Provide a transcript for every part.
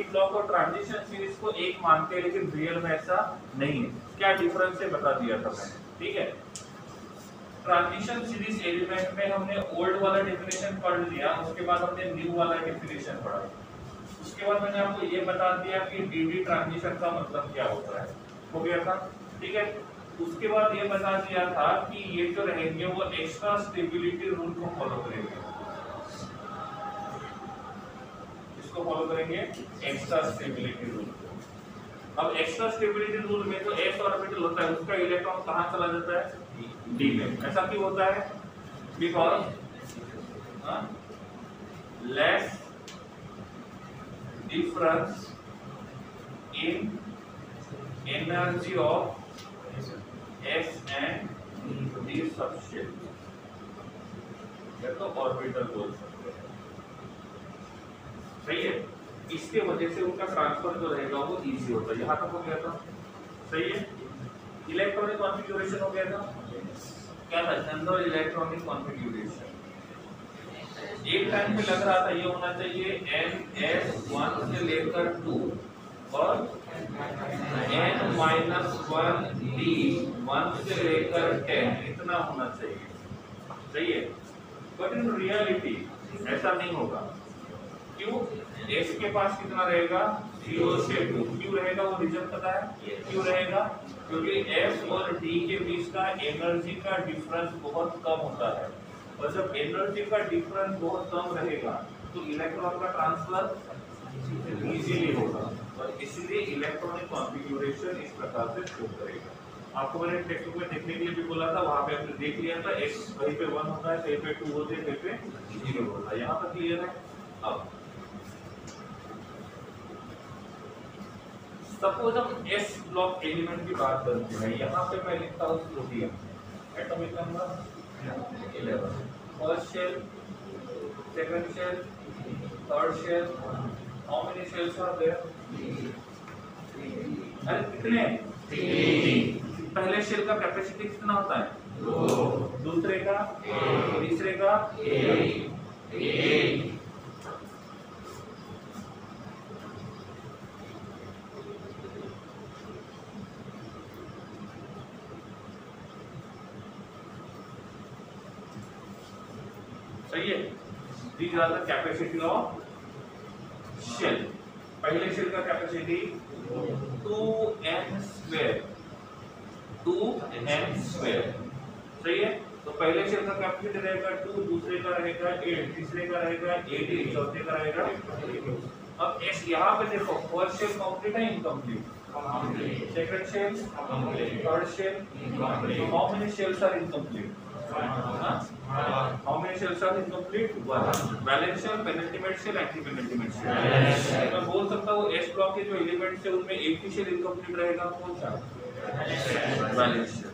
D block और transition series को एक मानते हैं, लेकिन रियल में ऐसा नहीं है। क्या डिफरेंस है बता दिया था मैंने, ठीक है। ट्रांजिशन सीरीज एलिमेंट में हमने ओल्ड वाला डेफिनेशन पढ़ लिया, उसके बाद हमने न्यू वाला डेफिनेशन पढ़ा। उसके बाद मैंने आपको ये बता दिया कि डीडी ट्रांजिशन का मतलब क्या होता है, हो गया था, ठीक है। उसके बाद ये बता दिया था कि ये जो रहेंगे वो एक्स्ट्रा स्टेबिलिटी रूल को फॉलो करेंगे। इसको फॉलो करेंगे, एक्स्ट्रा स्टेबिलिटी रूल। अब एक्स्ट्रा स्टेबिलिटी रूल में जो एस ऑर्बिटल होता है उसका इलेक्ट्रॉन कहां चला जाता है, डी में। ऐसा क्यों होता है, because less difference in energy of S and D subshell, या तो ऑर्बिटल बोल सकते हैं, सही है। इसके वजह से उनका ट्रांसफर जो रहेगा वो इजी होता है। यहाँ तक हो गया था, सही है। इलेक्ट्रॉनिक कॉन्फ़िगरेशन हो गया था, क्या था, जनरल इलेक्ट्रॉनिक कॉन्फ़िगरेशन। एक टाइम पे लग रहा था ये होना चाहिए NS1 से लेकर 2 और N-1D 1 से लेकर 10 इतना होना चाहिए, सही है। बट इन रियलिटी ऐसा नहीं होगा। क्यों? S के पास कितना रहेगा, 0 से 2। क्यों रहेगा वो रीजन पता है, क्यों रहेगा, क्योंकि S और D के बीच का एनर्जी का डिफरेंस बहुत कम होता है, और जब एनर्जी का डिफरेंस बहुत कम रहेगा तो इलेक्ट्रॉन का ट्रांसफर इजीली होगा, और इसलिए इलेक्ट्रॉनिक कॉन्फ़िगरेशन इस प्रकार से शो करेगा। आपको मैंने टेक्स्ट बुक में देखने के लिए भी बोला था, वहां पे आपने देख लिया था, x कहीं पे 1 होता है, कहीं पे 2 होते हैं, कहीं पे 0 होता है। यहाँ तक क्लियर है। अब सपोज हम s ब्लॉक एलिमेंट की बात करते हैं, यहाँ पे मैं लिखता हूँ sodium, atomic number 11, first shell, second shell, third shell, how many shells are there, अरे कितने, 3। पहले शेल का कैपेसिटी कितना होता है, 2, दूसरे का, तीसरे का 1। सही है। These are the capacity of shell. पहले शेल का कैपेसिटी 2n², 2n², सही है। तो पहले शेल का कैपेसिटी रहेगा 2, दूसरे का रहेगा 8, तीसरे का रहेगा 18, चौथे का रहेगा 8। अब s यहाँ पे देखो, फर्स्ट शेल कंप्लीट है, incomplete, second shell complete, third shell complete. How many shells are incomplete, how many shells are incomplete, 1। Balance shell, penultimate shell, antepenultimate shell. मैं बोल सकता हूँ s ब्लॉक के जो एलिमेंट्स है उनमें एक ही शेल इनकम्प्लीट रहेगा, कौन सा, बैलेंस शेल।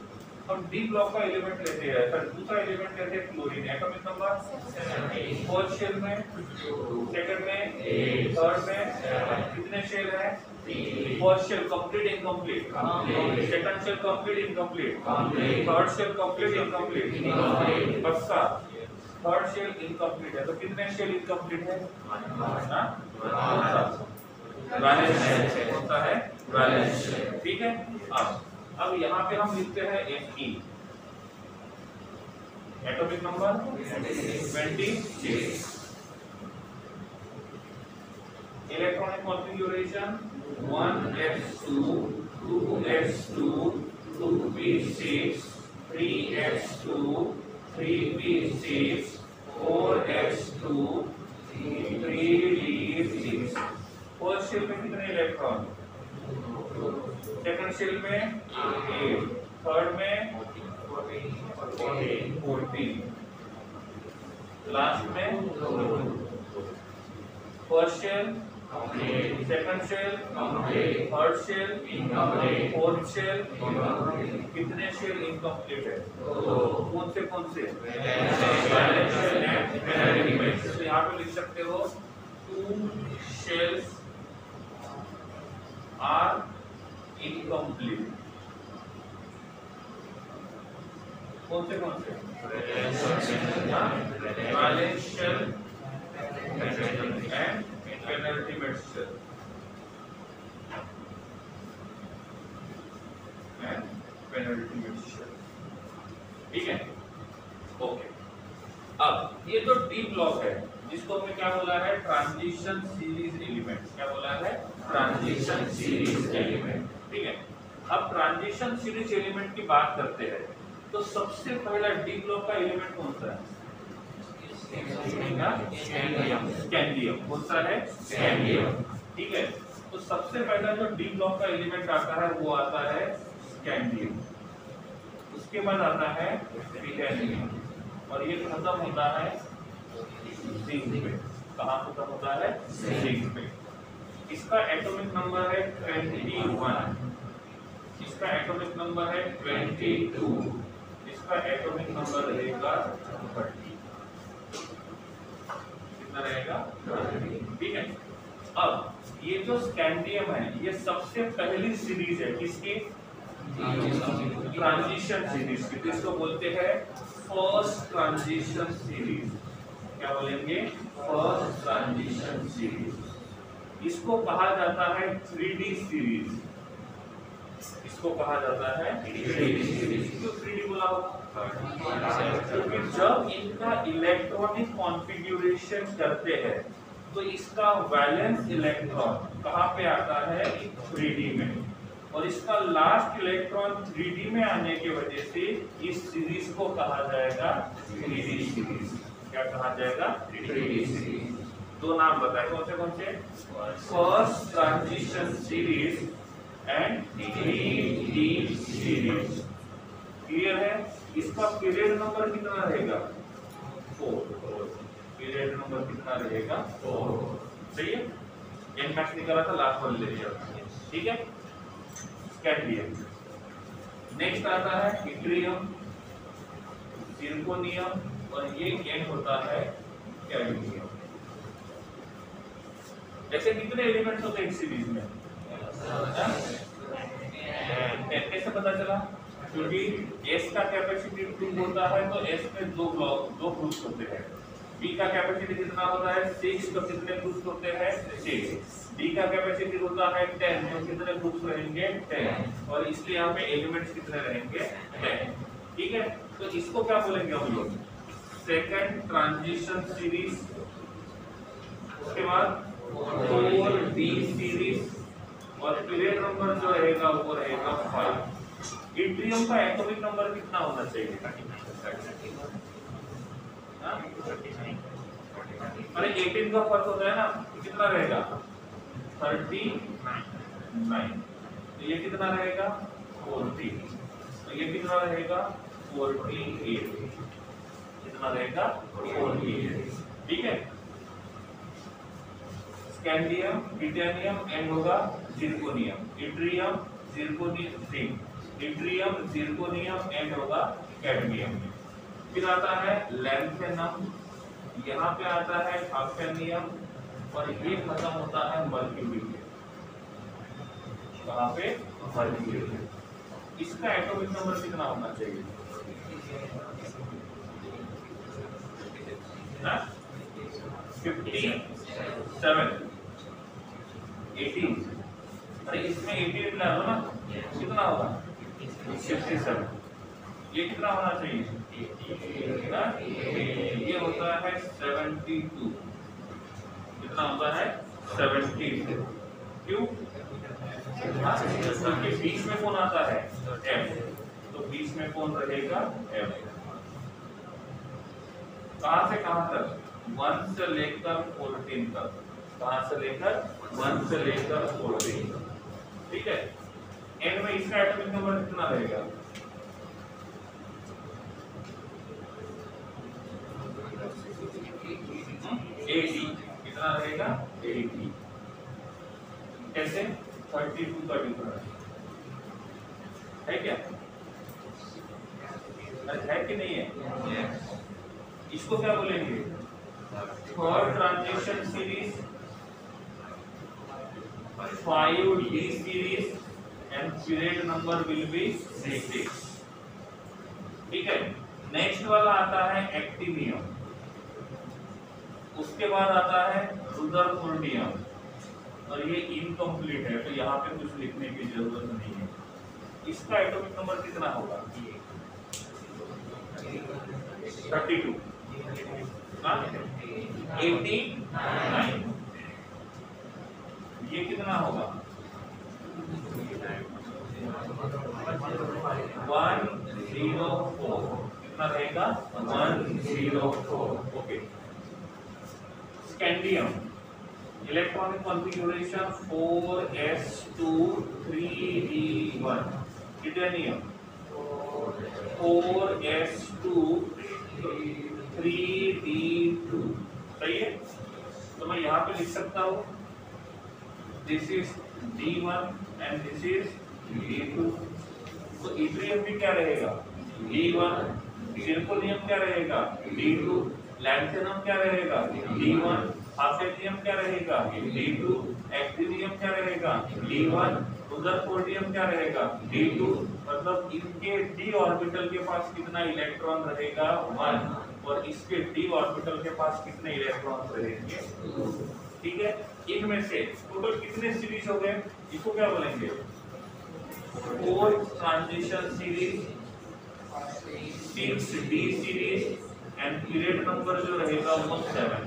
हम डी ब्लॉक का एलिमेंट लेते हैं, फिर दूसरा एलिमेंट लेते हैं chlorine, atomic number 17, first shell में, सेकंड में, थर्ड में कितने शेल है, first shell complete, incomplete, second shell complete, incomplete, third shell complete, incomplete, पक्का थर्ड शेल इनकम्प्लीट है। तो कितने शेल इनकम्प्लीट है, बैलेंस शेल होता है, बैलेंस शेल, ठीक है। अब यहाँ पे हम लिखते हैं Fe, atomic number 26, electronic configuration 1s2, 2s2, 2p6, 3s2, 3p6, 4s2, 3d6। First shell में कितने इलेक्ट्रॉन, सेकंड शेल में 8, थर्ड में 14, लास्ट में first shell, second shell, third shell, fourth shell, कितने शेल इनकम्प्लीट है, कौन से, balance shell and penultimate shell. यहाँ पे लिख सकते हो 2 शेल्स आर इनकम्प्लीट, कौन से, balance shell and penultimate shell. Ultimate shell. ठीक है, ओके। अब ये जो डी ब्लॉक है जिसको हमने क्या बोला है, ट्रांजिशन सीरीज एलिमेंट। क्या बोला है, ट्रांजिशन सीरीज एलिमेंट। ठीक है, अब ट्रांजिशन सीरीज एलिमेंट की बात करते हैं तो सबसे पहला डी ब्लॉक का एलिमेंट कौन सा है, स्कैंडियम। कौन सा है, स्कैंडियम। ठीक है, तो सबसे पहला जो डी ब्लॉक का एलिमेंट आता है वो आता है स्कैंडियम, उसके बाद आता है टिटेनियम और ये खत्म होता है जिंक पे। कहाँ खत्म होता है, जिंक पे। इसका एटॉमिक नंबर है 21, इसका एटॉमिक नंबर है 22, इसका एटॉमिक नंबर रहेगा 30। कितना रहेगा, 30। ठीक है, अब ये जो स्कैंडियम है ये सबसे पहली सीरीज है किसकी, ट्रांजिशन सीरीज की। तो इसको बोलते हैं फर्स्ट ट्रांजिशन सीरीज। क्या बोलेंगे, फर्स्ट ट्रांजिशन सीरीज। इसको कहा जाता है 3D सीरीज। इसको कहा जाता है 3D सीरीज। क्यों 3D बोला होगा, क्योंकि जब इनका इलेक्ट्रॉनिक कॉन्फ़िगरेशन करते हैं तो इसका वैलेंस इलेक्ट्रॉन कहाँ पे आता है, 3D में, और इसका लास्ट इलेक्ट्रॉन 3D में आने की वजह से इस सीरीज को कहा जाएगा 3D सीरीज। क्या कहा जाएगा, 3D सीरीज। दो नाम बताए, कौन से, first transition series and 3D series. Clear है, इसका पीरियड नंबर कितना रहेगा, 4। पीरियड नंबर कितना रहेगा, 4। सही है, एन मैक्स निकाला था, लास्ट वाले ले लिया। ठीक है, स्कैंडियम। नेक्स्ट आता है इट्रियम, जिरकोनियम और ये एन होता है कैडमियम। ऐसे कितने एलिमेंट्स होते हैं एक सीरीज में, कैसे पता चला, क्योंकि S का कैपेसिटी 2 होता है तो S में दो ग्रुप्स होते हैं। B का कैपेसिटी कितना होता है, 6, तो कितने ग्रुप्स होते हैं, 6। D का कैपेसिटी होता है 10, तो कितने ग्रुप्स रहेंगे, 10, और इसलिए यहाँ पे एलिमेंट्स कितने रहेंगे, 10। ठीक है, तो इसको क्या बोलेंगे हम लोग, सेकंड ट्रांजिशन सीरीज। उसके बाद 4D सीरीज और पीरियड नंबर जो रहेगा वो रहेगा 5। इट्रियम का एटॉमिक नंबर कितना होना चाहिए, अरे 18 का फर्क होता है ना, कितना रहेगा, 39। तो ये कितना रहेगा, 40। तो ये कितना रहेगा, 48। कितना रहेगा, 48। ठीक है, स्कैंडियम, टिटेनियम एंड होगा zirconium, yttrium, zirconium, zinc, yttrium, zirconium and होगा कैडमियम। फिर आता है लैंथेनम, यहाँ पे आता है हाफेनियम और ये खत्म होता है मर्क्यूरी पे। कहाँ पे, मर्क्यूरी पे। इसका एटॉमिक नंबर कितना होना चाहिए, 57, 18। अरे इसमें 18 मिला दो ना, कितना होगा, 67। ये कितना होना चाहिए, ये होता है 72। कितना होता है, 72। क्यों, क्योंकि बीच में कौन आता है, F, तो बीच में कौन रहेगा, F। कहां से कहां तक, 1 से लेकर 14 तक। कहां से लेकर, 1 से लेकर 14 तक। ठीक है, एंड में इसका एटॉमिक नंबर कितना रहेगा, AD। कितना रहेगा, AD। कैसे, 32 का डिफरेंस है क्या, है कि नहीं है। इसको क्या बोलेंगे, third transition series, 5D series and period number will be 6। ठीक है, नेक्स्ट वाला आता है एक्टिनियम, उसके बाद आता है रुदरफोर्डियम और ये इनकम्प्लीट है तो यहाँ पे कुछ लिखने की जरूरत नहीं है। इसका एटॉमिक नंबर कितना होगा? 32, 89। ये कितना होगा? 104। कितना रहेगा? 104। Okay. Scandium electronic configuration 4s2 3d1। Titanium 4s2 3d2। सही है? तो मैं यहाँ पे लिख सकता हूँ this is d1 and this is d2। तो इट्रियम भी क्या रहेगा? d1। जिरकोनियम क्या रहेगा? d2। लैंथेनम क्या रहेगा? d1। हाफेनियम क्या रहेगा? d2। एक्टिनियम क्या रहेगा? d1। रुदरफोर्डियम क्या रहेगा? d2। मतलब इनके d ऑर्बिटल के पास कितना इलेक्ट्रॉन रहेगा? 1। और इसके d ऑर्बिटल के पास कितने इलेक्ट्रॉन रहेंगे? ठीक है। इनमें से टोटल कितने सीरीज हो गए? इसको क्या बोलेंगे? 4 transition series, 6d series and period number जो रहेगा वो 7।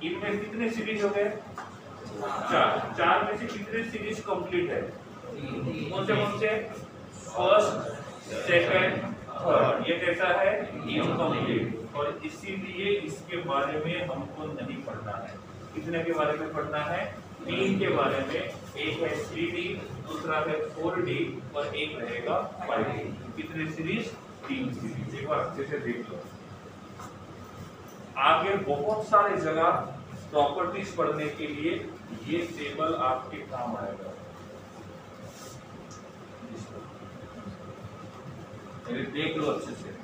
इनमें कितने सीरीज हो गए? 4 में से कितने सीरीज कंप्लीट है? कौन से? First, second, third. ये कैसा है? इनकम्प्लीट। और इसीलिए इसके बारे में हमको नहीं पढ़ना है। कितने के बारे में पढ़ना है? 3 के बारे में। एक है 3d, दूसरा है 4d और एक रहेगा 5d। कितने सीरीज? 3 सीरीज। एक बार अच्छे से देख लो। आगे बहुत सारे जगह प्रॉपर्टीज पढ़ने के लिए ये टेबल आपके काम आएगा। देख लो अच्छे से।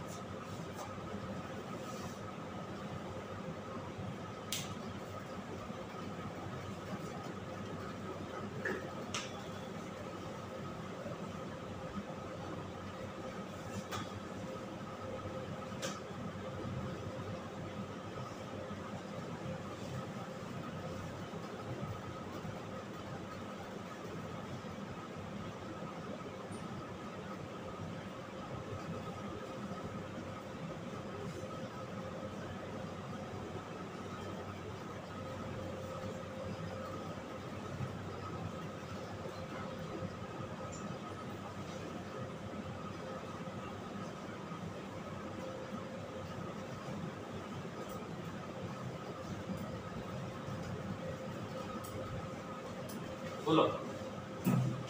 बोलो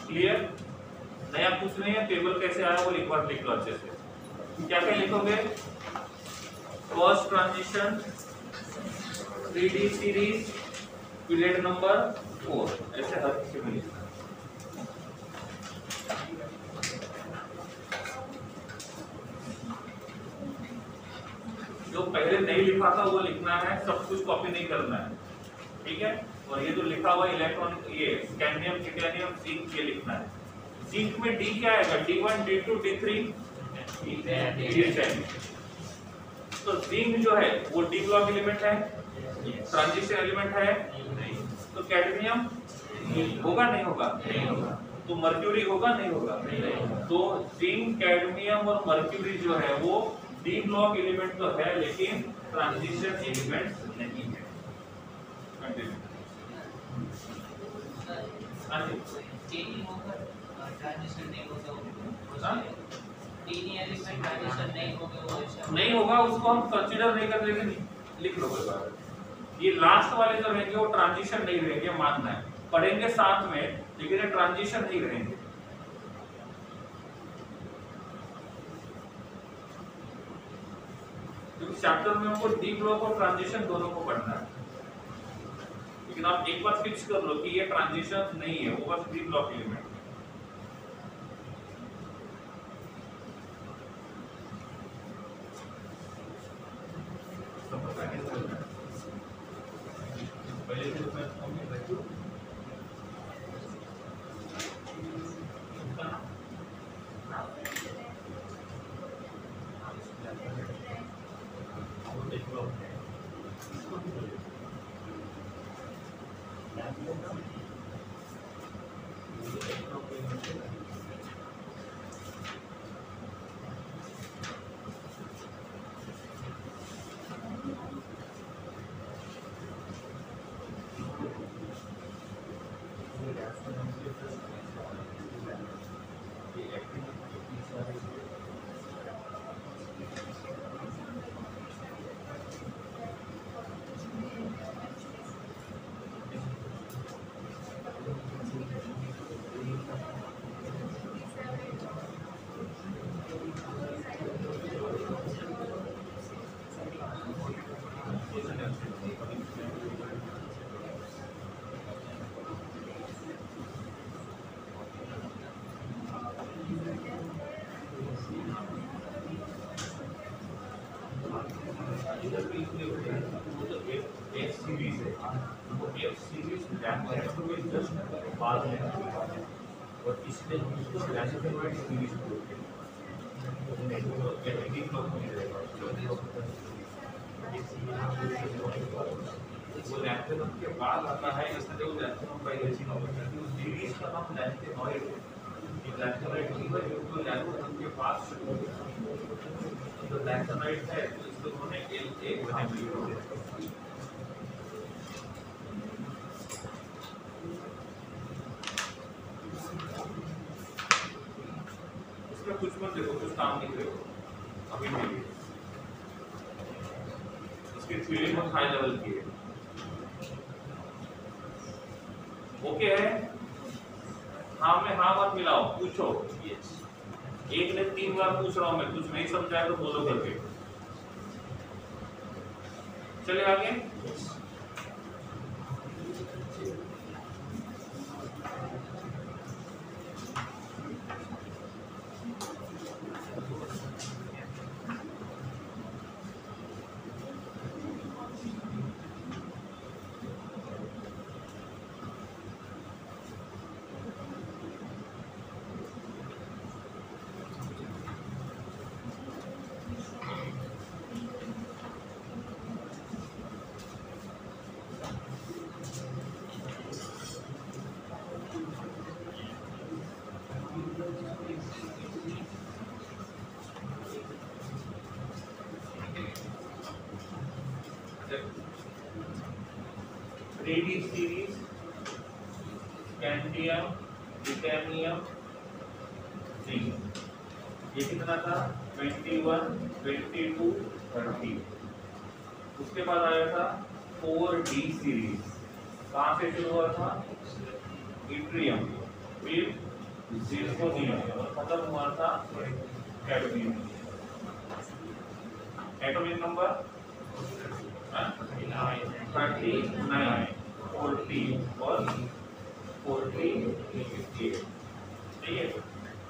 क्लियर? नया कुछ नहीं है। टेबल कैसे आया वो एक बार लिख लो अच्छे से। क्या क्या लिखोगे? First transition, 3d series, period number 4। ऐसे हर किसी में लिखना। जो पहले नहीं लिखा था वो लिखना है, सब कुछ कॉपी नहीं करना है। ठीक है? और ये जो लिखा हुआ इलेक्ट्रॉनिक, ये स्कैंडियम, टिटेनियम, जिंक, ये लिखना है। जिंक में डी क्या आएगा? d1, d2, d3, d10। तो जिंक जो है वो डी ब्लॉक एलिमेंट है, ट्रांजिशन एलिमेंट है। तो कैडमियम होगा नहीं होगा? तो मर्क्यूरी होगा नहीं होगा? तो जिंक, कैडमियम और मर्क्यूरी जो है वो डी ब्लॉक एलिमेंट तो है लेकिन ट्रांजिशन एलिमेंट नहीं है। कंटिन्यू। नहीं होगा, उसको हम कंसीडर नहीं कर लेंगे। लिख लो कोई बात। ये लास्ट वाले जो रहेंगे वो ट्रांजिशन नहीं रहेंगे, मानना है। पढ़ेंगे साथ में लेकिन ये ट्रांजिशन नहीं रहेंगे। क्योंकि चैप्टर में हमको डी ब्लॉक और ट्रांजिशन दोनों को पढ़ना है। लेकिन आप एक बात फिक्स कर लो कि ये ट्रांजिशन नहीं है, वो बस डी ब्लॉक एलिमेंट है। और इसलिए हम इसको क्लासिफाइड सीरीज बोलते हैं। वो लैंथेनम के बाद आता है, इसलिए वो लैंथेनम पहले सीरीज का नाम लैंथेनॉइड है। लैंथेनॉइड की वजह से लैंथेनम के पास जो लैंथेनॉइड है इसको उन्होंने एक बने हुए कुछ मत देखो, कुछ काम नहीं करेगा अभी नहीं। इसकी थ्योरी बहुत हाई लेवल की है। ओके है, हाँ में हाँ मत मिलाओ, पूछो। एक ने 3 बार पूछ रहा हूं मैं, कुछ नहीं समझाया तो बोलो करके। चले आगे। रेडी सीरीज स्कैंडियम ब्रिटानियम जिंक, ये कितना था 21 22 30। उसके बाद आया था 4D सीरीज, कहाँ से शुरू हुआ था इट्रियम, फिर जिरकोनियम और खत्म हुआ था कैडमियम। एटॉमिक नंबर 39, 40 और 48। ठीक है।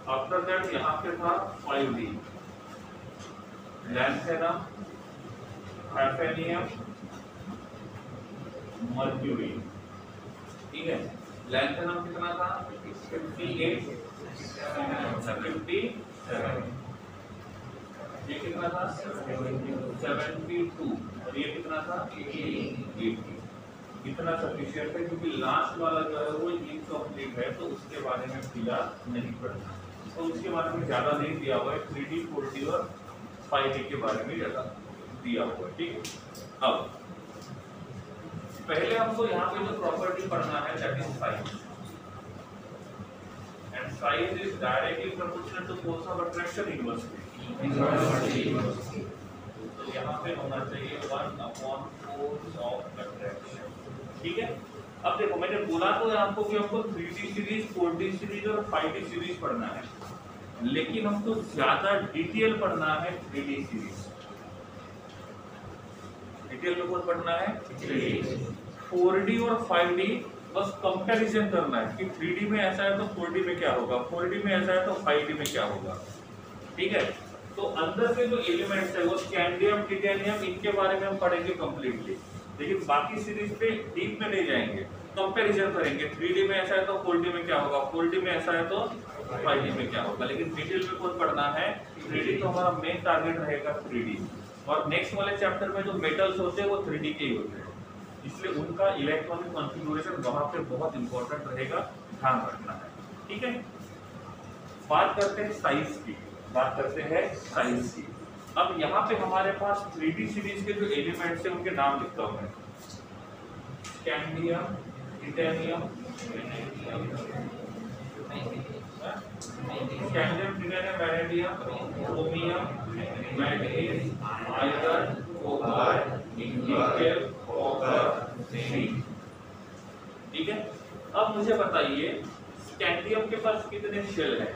आफ्टर दैट यहाँ पे था 5D, लैंथेनम, हैफेनियम, मर्क्यूरी। ठीक है। लैंथेनम कितना था 58, 57। ये कितना था 72 और ये कितना था 80। इतना सफिशिएंट है, क्योंकि लास्ट वाला जो है वो इनकम्प्लीट है, तो उसके बारे में फिलहाल नहीं पढ़ना। तो उसके बारे में ज्यादा नहीं दिया हुआ है, 3D 4D और 5D के बारे में ज्यादा दिया हुआ है। ठीक है। अब पहले हमको यहाँ पे जो प्रॉपर्टी पढ़ना है that is size, and size is directly proportional to force of attraction inversely. तो यहाँ पे होना चाहिए 1/4 ऑफ अट्रैक्शन। ठीक है। अब देखो मैंने बोला तो आपको कि हमको 3D सीरीज 4D सीरीज और 5D सीरीज पढ़ना है, लेकिन हमको ज्यादा डिटेल पढ़ना है 3D सीरीज। डिटेल में कौन पढ़ना है 4D और 5D बस कंपैरिजन करना है कि 3D में ऐसा है तो 4D में क्या होगा, 4D में ऐसा है तो 5D में क्या होगा। ठीक है। तो अंदर के जो एलिमेंट्स है वो स्कैंडियम टिटेनियम, इनके बारे में हम पढ़ेंगे कंप्लीटली, लेकिन बाकी सीरीज पे डीप में नहीं जाएंगे, कंपैरिजन करेंगे। 3D में ऐसा है तो 4D में क्या होगा, 4D में ऐसा है तो 5D में क्या होगा। लेकिन डिटेल में कौन पढ़ना है 3D, तो हमारा मेन टारगेट रहेगा 3D। और नेक्स्ट वाले चैप्टर में जो मेटल्स होते हैं वो 3D के ही होते हैं, इसलिए उनका इलेक्ट्रॉनिक कॉन्फ़िगरेशन वहां पे बहुत इंपॉर्टेंट रहेगा, ध्यान रखना है। ठीक है। बात करते हैं साइज की, अब यहाँ पे हमारे पास 3D सीरीज के जो एलिमेंट्स हैं उनके नाम लिखता हूँ मैं। Scandium, titanium, scandium, titanium, vanadium, chromium, manganese, iron, copper, nickel, copper, zinc. ठीक है, अब मुझे बताइए स्कैंडियम के पास कितने शेल हैं?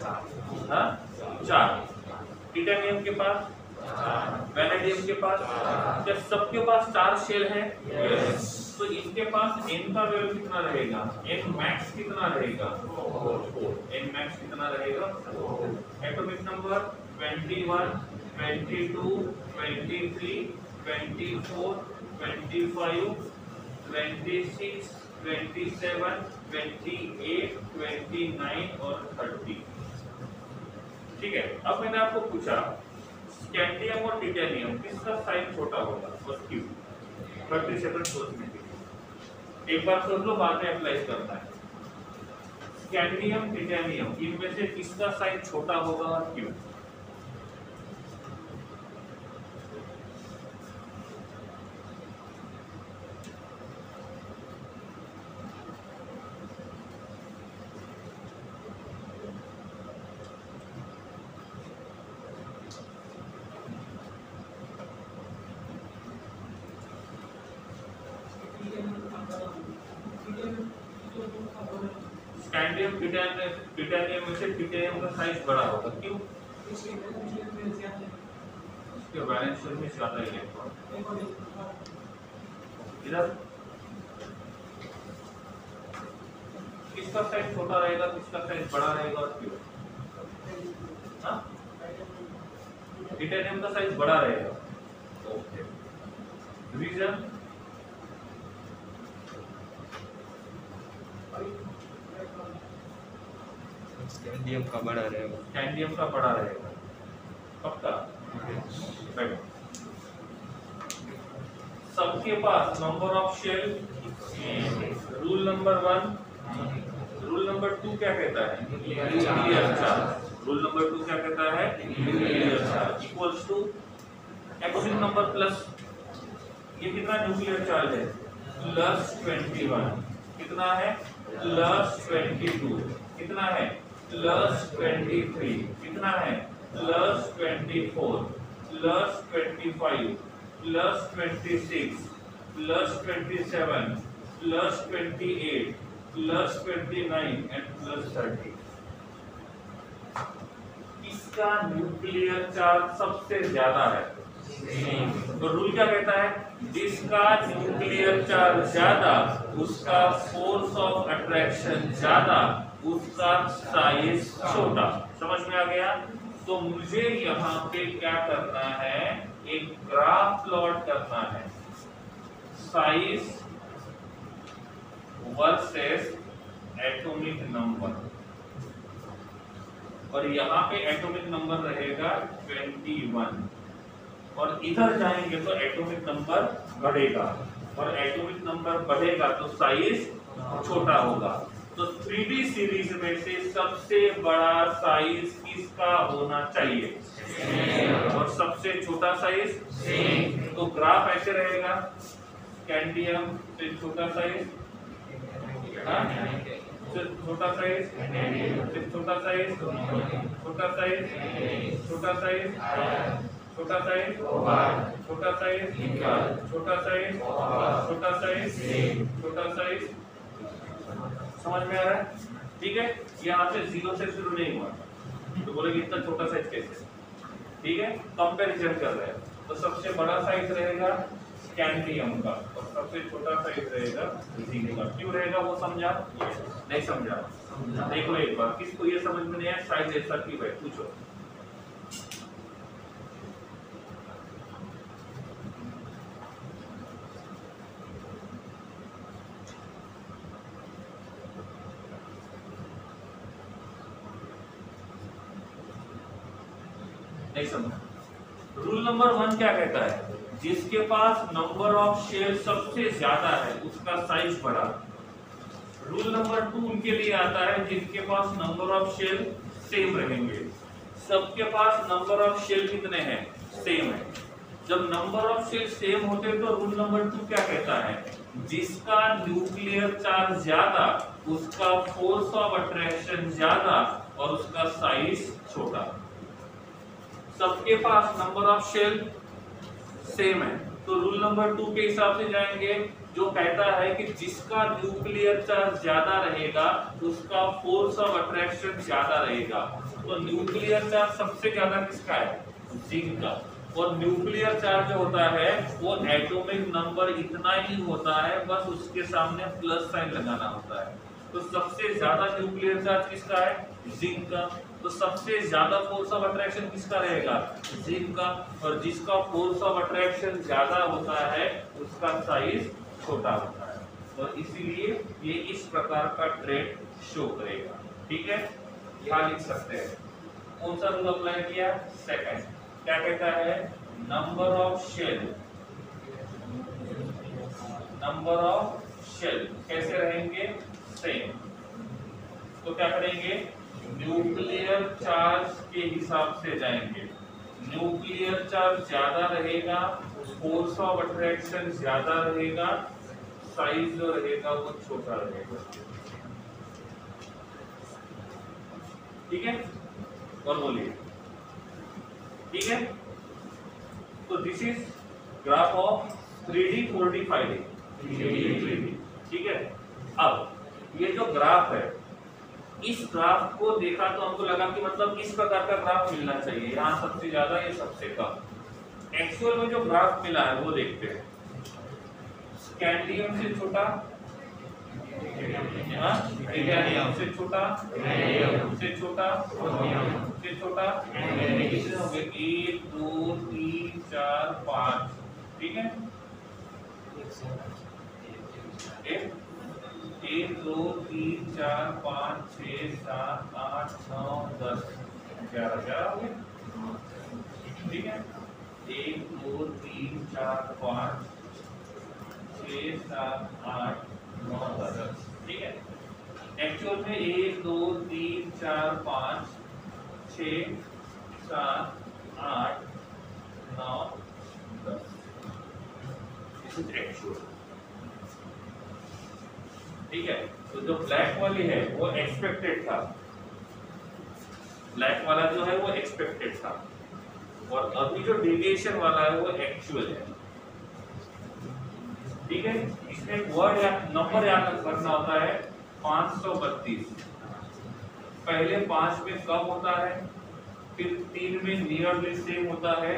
हाँ, 4। टिटेनियम के पास, वैनेडियम के पास, क्या सबके पास 4 शेल हैं? यस। तो इनके पास n का वैल्यू कितना रहेगा? n मैक्स कितना रहेगा? 4। n मैक्स कितना रहेगा? 4। एटॉमिक नंबर 21, 22, 23, 24, 25, 26, 27, 28, 29 और 30। ठीक है, अब मैंने आपको पूछा स्कैंडियम और टिटेनियम किसका साइज छोटा होगा और क्यों? 30 सेकंड सोचने के लिए एक बार सोच लो, बाद में अप्लाई करना है। स्कैंडियम, टिटेनियम, इनमें से किसका साइज छोटा होगा और क्यों? स्कैंडियम, टिटेनियम में से टिटेनियम का साइज बड़ा होगा, क्यों? उसके वैलेंस शेल में ज्यादा इलेक्ट्रॉन। इधर किसका साइज छोटा रहेगा, किसका साइज बड़ा रहेगा और क्यों? हाँ, टिटेनियम का साइज बड़ा रहेगा। Okay, reason? स्कैंडियम का बड़ा रहेगा। स्कैंडियम का बड़ा रहेगा, पक्का? सबके पास number of shell, rule number 1। Rule number 2 क्या कहता है? Nuclear charge. रूल नंबर 2 क्या कहता है? Nuclear charge equals to atomic number plus, ये कितना न्यूक्लियर चार्ज है? +21। कितना है? +22। कितना है? +23। कितना है? +24, +25, +26, +27, +28, +29 एंड +30। इसका न्यूक्लियर चार्ज सबसे ज्यादा है। तो रूल क्या कहता है? जिसका न्यूक्लियर चार्ज ज्यादा, उसका फोर्स ऑफ अट्रैक्शन ज्यादा, उसका साइज छोटा। समझ में आ गया? तो मुझे यहाँ पे क्या करना है? एक ग्राफ प्लॉट करना है, साइज वर्सेस एटॉमिक नंबर, और यहाँ पे एटॉमिक नंबर रहेगा 21, और इधर जाएंगे तो एटॉमिक नंबर बढ़ेगा, और एटॉमिक नंबर बढ़ेगा तो साइज छोटा होगा। तो 3D सीरीज में से सबसे बड़ा साइज किसका होना चाहिए? और सबसे छोटा साइज? तो ग्राफ ऐसे रहेगा, स्कैंडियम से छोटा साइज, छोटा साइज, छोटा साइज, छोटा साइज, छोटा साइज, छोटा साइज, छोटा साइज, छोटा साइज, छोटा साइज, छोटा साइज। समझ में आ रहा है? ठीक है, यहाँ से 0 से शुरू नहीं हुआ, तो बोलेगे इतना छोटा साइज कैसे? ठीक है, कंपैरिजन कर रहे हैं। तो सबसे बड़ा साइज रहेगा स्कैंडियम का, और सबसे छोटा साइज रहेगा जिंक का। क्यों रहेगा वो समझा? नहीं समझा? देखो एक बार, किसको ये समझ में नहीं आया? शायद ऐसा क्यों है, पूछो। नहीं समझा? रूल नंबर 1 क्या कहता है? जिसके पास नंबर ऑफ शेल सबसे ज्यादा है उसका साइज बड़ा। रूल नंबर 2 उनके लिए आता है जिनके पास नंबर ऑफ शेल सेम रहेंगे। सबके पास नंबर ऑफ शेल कितने हैं? सेम है। जब नंबर ऑफ शेल सेम होते तो रूल नंबर 2 क्या कहता है? जिसका न्यूक्लियर चार्ज ज्यादा उसका फोर्स ऑफ अट्रैक्शन ज्यादा और उसका साइज छोटा। सबके पास नंबर ऑफ शेल सेम है, तो रूल नंबर 2 के हिसाब से जाएंगे, जो कहता है कि जिसका न्यूक्लियर चार्ज ज्यादा रहेगा उसका फोर्स ऑफ अट्रैक्शन ज्यादा रहेगा। तो न्यूक्लियर चार्ज सबसे ज्यादा किसका है? जिंक का। और न्यूक्लियर चार्ज जो होता है वो एटॉमिक नंबर इतना ही होता है, बस उसके सामने प्लस साइन लगाना होता है। तो सबसे ज्यादा न्यूक्लियर चार्ज किसका है? जिंक का। तो सबसे ज्यादा फोर्स ऑफ अट्रैक्शन किसका रहेगा? जिंक का। और जिसका फोर्स ऑफ अट्रैक्शन ज्यादा होता है उसका साइज छोटा होता है, और इसीलिए ये इस प्रकार का ट्रेड शो करेगा। ठीक है, यहाँ लिख सकते हैं कौन सा रूल अप्लाई किया? सेकंड। क्या कहता है? Number of shell, number of shell कैसे रहेंगे? सेम। तो क्या करेंगे? न्यूक्लियर चार्ज के हिसाब से जाएंगे। न्यूक्लियर चार्ज ज्यादा रहेगा, फोर्स ऑफ अट्रैक्शन ज्यादा रहेगा, साइज जो रहेगा वो छोटा रहेगा। ठीक है, और बोलिए। ठीक है, तो this is graph of 3D 4D 5D। ठीक है, अब ये जो ग्राफ है, इस ग्राफ को देखा तो हमको लगा कि मतलब इस प्रकार का ग्राफ मिलना चाहिए, यहाँ सबसे ज्यादा ये सबसे कम। एक्चुअल में जो ग्राफ मिला है वो देखते हैं। स्कैंडियम से छोटा, टिटेनियम से छोटा, से छोटा, से छोटा, 1 2 3 4 5। ठीक है, 1 2 3 4 5 6 7 8 9 10 11 हो गए। ठीक है, 1 2 3 4 5 6 7 8 9 10। ठीक है, एक्चुअल में 1 2 3 4 5 6 7 8 9 10। This is actual. ठीक है, तो जो ब्लैक वाली है वो एक्सपेक्टेड था, ब्लैक वाला जो है वो एक्सपेक्टेड था, और अभी जो डेविएशन वाला है वो एक्चुअल है। ठीक है, इसमें एक वर्ड या नंबर याद रखना होता है 532। पहले 5 में कम होता है, फिर 3 में नियरली सेम होता है,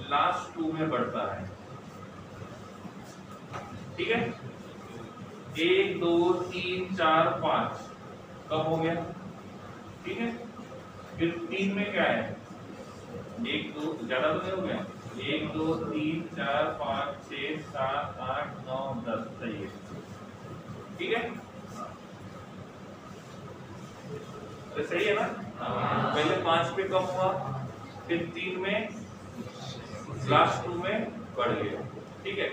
लास्ट 2 में बढ़ता है। ठीक है, 1 2 3 4 5 कम हो गया। ठीक है, फिर 3 में क्या है? 1 2 ज्यादा तो नहीं हो गया? 1 2 3 4 5 6 7 8 9 10। सही है। ठीक है, तो सही है ना? पहले 5 पे कम हुआ, फिर 3 में, लास्ट 2 में बढ़ गया। ठीक है,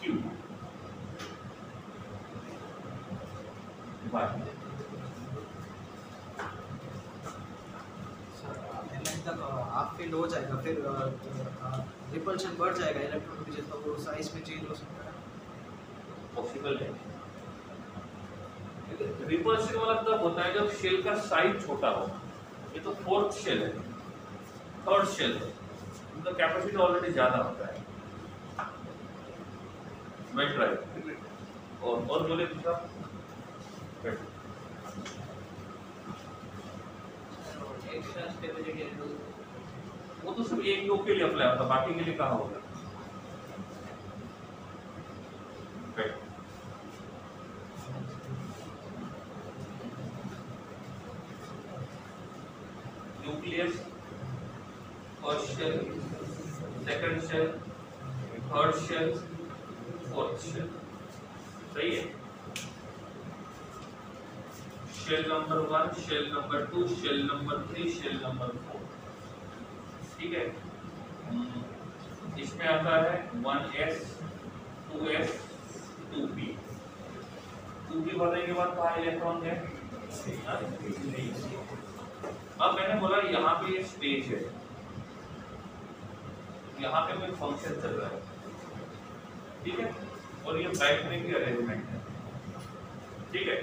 क्यों? हाफ फील्ड हो जाएगा, फिर रिपल्शन बढ़ जाएगा इलेक्ट्रॉन की, जितना वो साइज में चेंज हो सकता है। पॉसिबल है। रिपल्शन वाला तब होता है जब शेल का साइज छोटा हो। ये तो 4th शेल है, 3rd शेल है, उनका कैपेसिटी ऑलरेडी ज्यादा होता है। Wait right. और बोले दूसरा वो तो सिर्फ 1 2 के लिए अप्लाई होता, बाकी के लिए कहाँ होगा? Nucleus, first shell, second shell, third shell, fourth shell. सही है। Shell number 1, shell number 2, shell number 3, shell number 4। ठीक है, इसमें आता है 1s 2s 2p। 2p भरने के बाद कहाँ इलेक्ट्रॉन है? अब मैंने बोला यहाँ पे ये स्टेज है, यहाँ पे कोई फंक्शन चल रहा है। ठीक है, और ये बाइफिनिक की अरेंजमेंट है, ठीक है,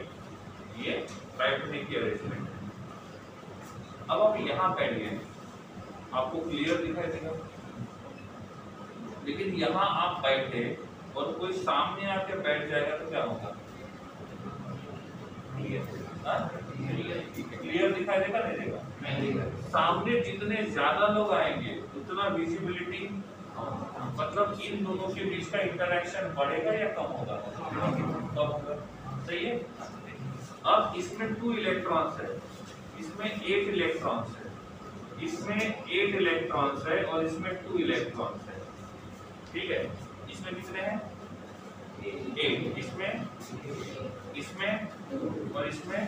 ये बाइफिनिक की अरेंजमेंट है। अब आप यहाँ बैठ गए, आपको क्लियर दिखाई देगा, लेकिन यहाँ आप बैठे और कोई सामने आके बैठ जाएगा तो क्या होगा? क्लियर दिखाई देगा नहीं देगा? नहीं देगा। सामने जितने ज्यादा लोग आएंगे उतना विजिबिलिटी, मतलब इन दोनों के बीच का इंटरेक्शन बढ़ेगा या कम होगा? कम होगा, सही है। अब इसमें 2 इलेक्ट्रॉन्स है, इसमें 8 इलेक्ट्रॉन्स है, इसमें 8 इलेक्ट्रॉन्स है और इसमें 2 इलेक्ट्रॉन्स है, ठीक है। इसमें कितने हैं? 8, इसमें, इसमें और इसमें।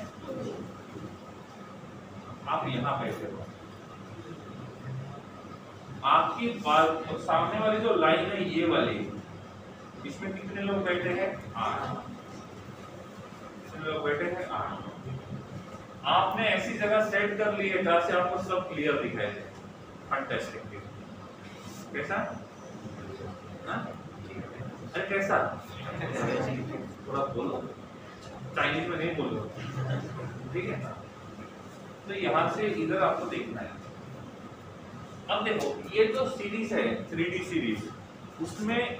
आप यहाँ बैठे हो, आपकी बात सामने वाली जो लाइन है ये वाली, इसमें कितने लोग बैठे हैं? 8। कितने लोग बैठे हैं? 8। आपने ऐसी जगह सेट कर ली है जहां से आपको सब क्लियर दिखाई दे। फैंटास्टिक। कैसा? अरे कैसा? थोड़ा बोलो, चाइनीज में नहीं बोलो, ठीक है। तो यहाँ से इधर आपको देखना है। अब देखो ये जो सीरीज है 3D सीरीज, उसमें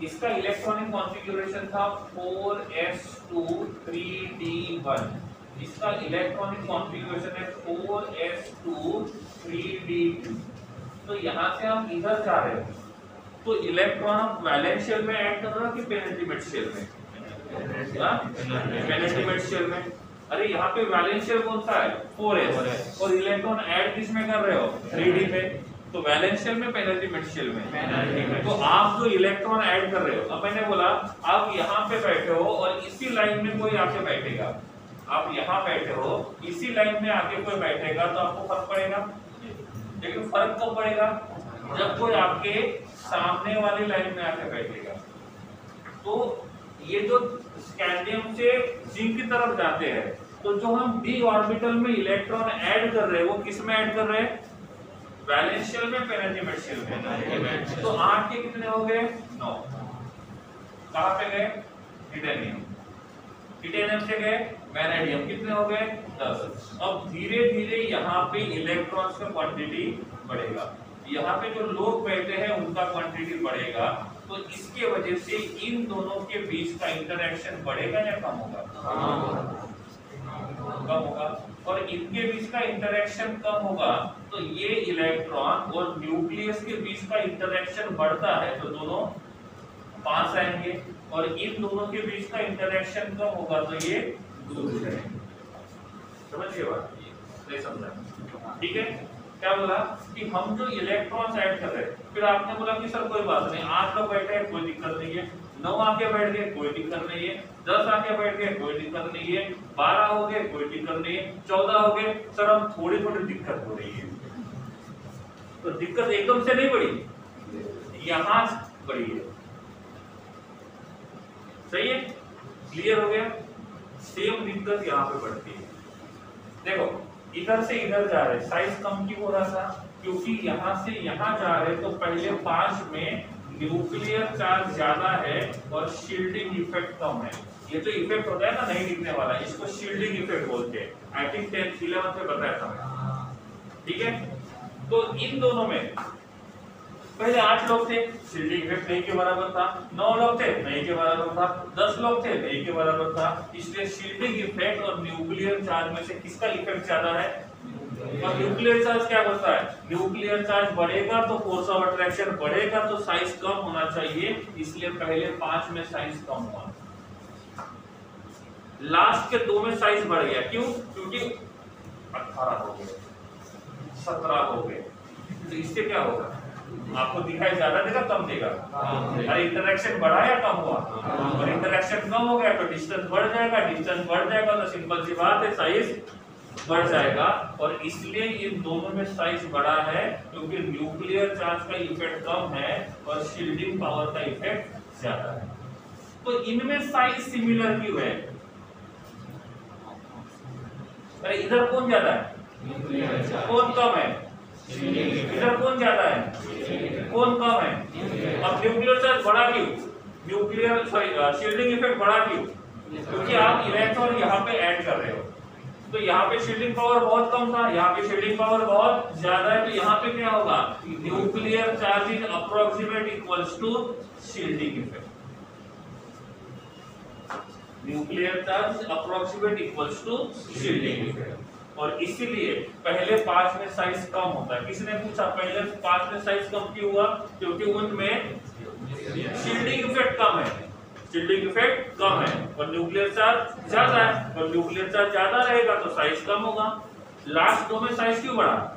इसका इलेक्ट्रॉनिक कॉन्फ़िगरेशन था 4s2 3d1। इसका इलेक्ट्रॉनिक कॉन्फ़िगरेशन है 4s2 3d2। तो यहाँ से हम इधर जा रहे हो तो इलेक्ट्रॉन आप वैलेंस शेल में ऐड कर रहे हो कि पेनिट्रिमेट शेल में? पेनिट्रिमेट शेल में। अरे यहाँ पे वैलेंस शेल कौन सा है? 4s, और इलेक्ट्रॉन ऐड किस में कर रहे हो? 3d पे। तो वैलेंस शेल में, पेनिट्रिमेट शेल में। तो आप जो इलेक्ट्रॉन ऐड कर रहे हो, अब मैंने बोला आप यहाँ पे बैठे हो और इसी लाइन में कोई आके बैठेगा, आप यहाँ बैठे हो, इसी लाइन में आके कोई बैठेगा तो आपको फर्क पड़ेगा। लेकिन फर्क कब पड़ेगा? जब कोई आपके सामने वाली लाइन में आके बैठेगा। तो ये जो स्कैंडियम से जिंक की तरफ जाते हैं, तो जो हम d ऑर्बिटल में इलेक्ट्रॉन ऐड कर रहे हैं वो किस में ऐड कर रहे हैं? वैलेंस शेल में, पेनिट्रिमेट शेल में। तो 8 के कितने हो गए? 9। कहां पे गए? टिटेनियम। टिटेनियम से गए वैनेडियम, कितने हो गए? 10। अब धीरे धीरे यहाँ पे इलेक्ट्रॉन्स का क्वांटिटी बढ़ेगा, यहाँ पे जो लोग बैठे हैं उनका क्वांटिटी बढ़ेगा। तो इसके वजह से इन दोनों के बीच का इंटरेक्शन बढ़ेगा या कम होगा? कम होगा। और इनके बीच का इंटरेक्शन कम होगा तो ये इलेक्ट्रॉन और न्यूक्लियस के बीच का इंटरेक्शन बढ़ता है तो दोनों पास आएंगे, और इन दोनों के बीच का इंटरेक्शन कम होगा तो ये दूर जाएंगे। समझिए बात? नहीं समझा? ठीक है। क्या बोला कि हम जो इलेक्ट्रॉन्स ऐड कर रहे हैं, फिर आपने बोला कि सर कोई बात नहीं, 8 लोग बैठे हैं कोई दिक्कत नहीं है, 9 आके बैठ गए कोई दिक्कत नहीं है, 10 आके बैठ गए कोई दिक्कत नहीं है, 12 हो गए कोई दिक्कत नहीं है, 14 हो गए, सर हम थोड़ी थोड़ी दिक्कत हो रही है। तो दिक्कत एकदम से नहीं बढ़ी, यहाँ बढ़ी है। सही है? क्लियर हो गया? सेम दिक्कत यहाँ पे बढ़ती है। देखो इधर से इधर जा रहे, साइज कम क्यों हो रहा था? क्योंकि यहाँ से यहाँ जा रहे तो पहले 5 में न्यूक्लियर चार्ज ज्यादा है और शील्डिंग इफेक्ट कम है। ये तो इफेक्ट होता है ना नहीं दिखने वाला, इसको शील्डिंग इफेक्ट बोलते हैं। आई थिंक 10th 11th में बताया था मैं, ठीक है। तो इन दोनों में पहले 8 लोग थे, शील्डिंग इफेक्ट नहीं के बराबर था, 9 लोग थे नहीं के बराबर था, 10 लोग थे नहीं के बराबर था। इसलिए शील्डिंग इफेक्ट और न्यूक्लियर चार्ज में से किसका इफेक्ट ज्यादा है? और न्यूक्लियर चार्ज क्या बोलता है? न्यूक्लियर चार्ज बढ़ेगा तो फोर्स ऑफ अट्रैक्शन बढ़ेगा तो साइज कम होना चाहिए, इसलिए पहले 5 में साइज कम हुआ, लास्ट के 2 में साइज बढ़ गया। क्यों? क्योंकि 18 हो गए, 17 हो गए। तो इससे क्या होगा? आपको दिखाई ज्यादा देगा कम देगा? अरे इंटरेक्शन बढ़ा या कम हुआ? और इंटरेक्शन कम हो गया तो डिस्टेंस बढ़ जाएगा, डिस्टेंस बढ़ जाएगा तो सिंपल सी बात है साइज बढ़ जाएगा। और इसलिए इन दोनों में साइज बड़ा है क्योंकि न्यूक्लियर चार्ज का इफेक्ट कम है और शील्डिंग पावर का इफेक्ट ज्यादा है। तो इनमें साइज सिमिलर क्यों है? अरे इधर कौन ज्यादा है? कौन कम है? इधर कौन ज्यादा है? कौन कम है? अब न्यूक्लियर चार्ज बड़ा क्यों? न्यूक्लियर शील्डिंग इफेक्ट बढ़ा क्यों? क्योंकि आप इलेक्ट्रॉन यहाँ पे ऐड कर रहे हो, तो यहाँ पे शील्डिंग पावर बहुत कम था, यहाँ पे शील्डिंग पावर बहुत ज्यादा है, तो यहाँ पे क्या होगा? Nuclear charge is approximate equals to shielding effect. Nuclear charge approximate equals to shielding effect. और इसीलिए पहले पांच में साइज कम होता है। किसने पूछा पहले पांच में साइज कम क्यों हुआ? क्योंकि उनमें शील्डिंग इफेक्ट कम है, शील्डिंग इफेक्ट कम है और न्यूक्लियर चार्ज ज्यादा है, और न्यूक्लियर चार्ज ज्यादा रहेगा तो साइज कम होगा। लास्ट दो में साइज क्यों बढ़ा?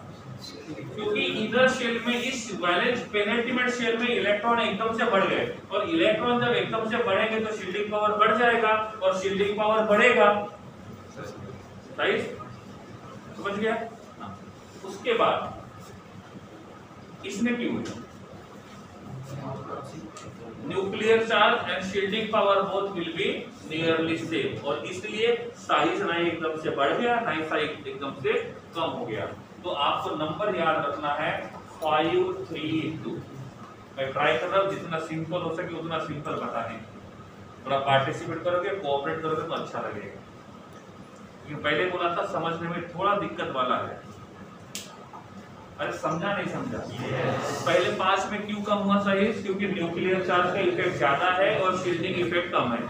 क्योंकि इनर शेल में इस वैलेंस पेनिट्रेंट शेल में इलेक्ट्रॉन एकदम से बढ़ गए, और इलेक्ट्रॉन जब एकदम से बढ़ेंगे तो शील्डिंग पावर बढ़ जाएगा, और शील्डिंग पावर बढ़ेगा साइज। समझ गया? उसके बाद इसमें क्यों हुआ? Nuclear charge and shielding power both will be nearly same, और इसलिए साइज ना एकदम से बढ़ गया ना साइज एकदम से कम हो गया। तो आपको नंबर याद रखना है 5, 3, 2। मैं ट्राई कर रहा हूँ जितना सिंपल हो सके उतना सिंपल बताने, थोड़ा पार्टिसिपेट करोगे, कोऑपरेट करोगे तो अच्छा लगेगा। ये पहले बोला था समझने में थोड़ा दिक्कत वाला है। अरे समझा नहीं समझा? पहले पांच में क्यों कम हुआ साइज? क्योंकि न्यूक्लियर चार्ज का इफेक्ट ज्यादा है और शील्डिंग इफेक्ट कम है।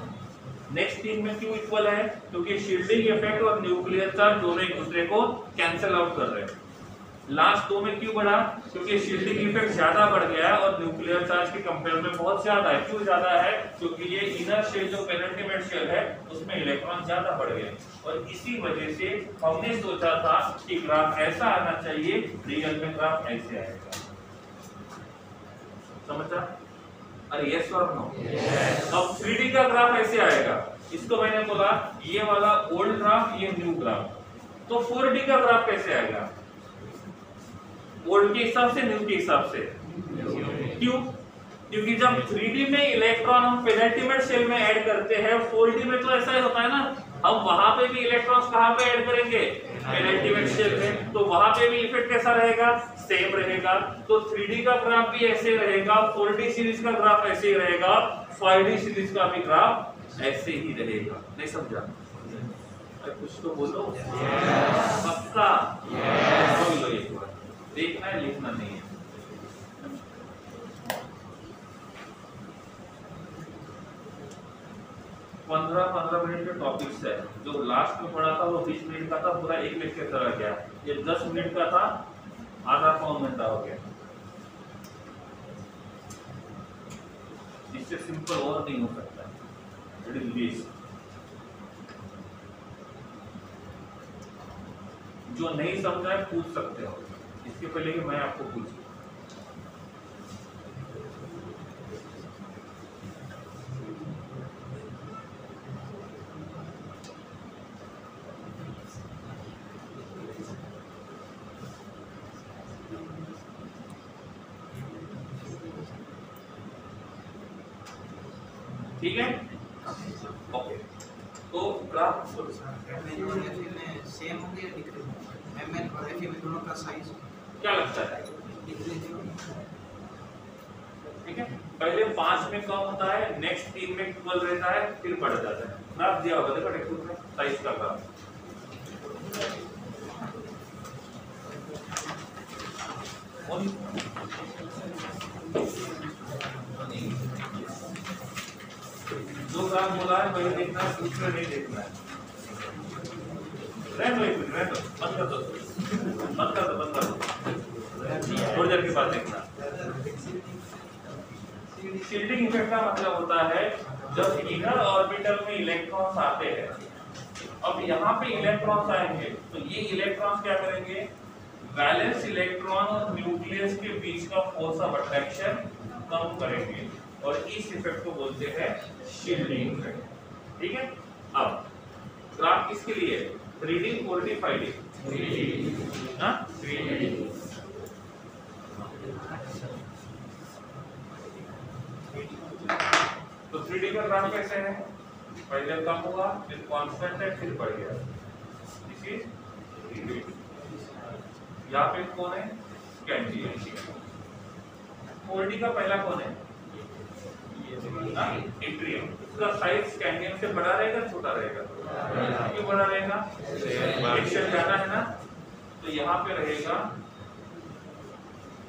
नेक्स्ट तीन में क्यों इक्वल है? क्योंकि शील्डिंग इफेक्ट और न्यूक्लियर चार्ज दोनों एक दूसरे को कैंसिल आउट कर रहे हैं। लास्ट दो में क्यों बढ़ा? क्योंकि शील्डिंग इफेक्ट ज्यादा बढ़ गया और न्यूक्लियर चार्ज के कंपेयर में बहुत ज्यादा है। क्यों ज्यादा है? क्योंकि ये इनर शेल जो पेनिट्रेंट शेल है उसमें इलेक्ट्रॉन ज्यादा बढ़ गए, और इसी वजह से हमने सोचा था कि ग्राफ ऐसा आना चाहिए, रियल में ग्राफ ऐसे आएगा। समझा? अरे यस और नो? अब 3D का ग्राफ ऐसे आएगा। इसको मैंने बोला ये वाला ओल्ड ग्राफ, ये न्यू ग्राफ। तो 4D का ग्राफ कैसे आएगा? ओल्ड के हिसाब से, न्यू के हिसाब से। क्यों? क्योंकि जब 3D में इलेक्ट्रॉन हम पेनिट्रेंट शेल में ऐड करते हैं, 4D में तो ऐसा ही होता है ना, हम वहां पे भी इलेक्ट्रॉन्स कहां पे ऐड करेंगे? पेनिट्रेंट शेल में, तो वहां पे भी इफेक्ट कैसा रहेगा? सेम रहेगा। तो 3D का ग्राफ भी ऐसे रहेगा, 4D सीरीज का ग्राफ ऐसे ही रहेगा, 5D सीरीज का भी ग्राफ ऐसे ही रहेगा। नहीं समझा? कुछ तो बोलो। पक्का? बोल लो एक बार। देखना है, लिखना नहीं है। पंद्रह मिनट के टॉपिक्स है। जो लास्ट में पढ़ा था वो 20 मिनट का था, पूरा एक लेक्चर चला गया। ये 10 मिनट का था, आधा पौन घंटा हो गया। इससे सिंपल और नहीं हो सकता। It is waste. जो नहीं समझा है पूछ सकते हो, इसके पहले कि मैं आपको पूछूं। ठीक है? ओके, तो ग्राफ सेम होंगे या डिक्रीज? एमएन और एफई में दोनों का साइज क्या लगता है? डिक्रीज। ठीक है, पहले 5 में कम होता है, नेक्स्ट 3 में इक्वल रहता है, फिर बढ़ जाता है। ग्राफ दिया होगा, देखो टेक्स्ट बुक में साइज का ग्राफ। जो ग्राफ बोला है वही देखना है, दूसरे नहीं देखना है। रहने दो एक मिनट, रहने दो, बंद कर दो, बंद कर दो, बंद कर दो, थोड़ी देर के बाद देखना। शील्डिंग इफेक्ट का मतलब होता है जब इनर ऑर्बिटल में इलेक्ट्रॉन्स आते हैं। अब यहाँ पे इलेक्ट्रॉन्स आएंगे तो ये इलेक्ट्रॉन्स क्या करेंगे? वैलेंस इलेक्ट्रॉन और न्यूक्लियस के बीच का फोर्स ऑफ अट्रैक्शन कम करेंगे, और इस इफेक्ट को बोलते हैं शील्डिंग इफेक्ट। ठीक है? अब ग्राफ किसके लिए? 3D, 4D, 5D? 3D। हाँ? 3D। तो 3D का ग्राफ कैसे है? पहले कम हुआ, फिर कांस्टेंट है, फिर बढ़ गया। This is 3D। यहाँ पे कौन है? कैंटिलीवर। 4D का पहला कौन है? इट्रियम। उसका साइज स्कैंडियम से बड़ा रहेगा छोटा रहेगा? क्यों बड़ा रहेगा? एक शेल ज्यादा है ना, तो यहाँ पे रहेगा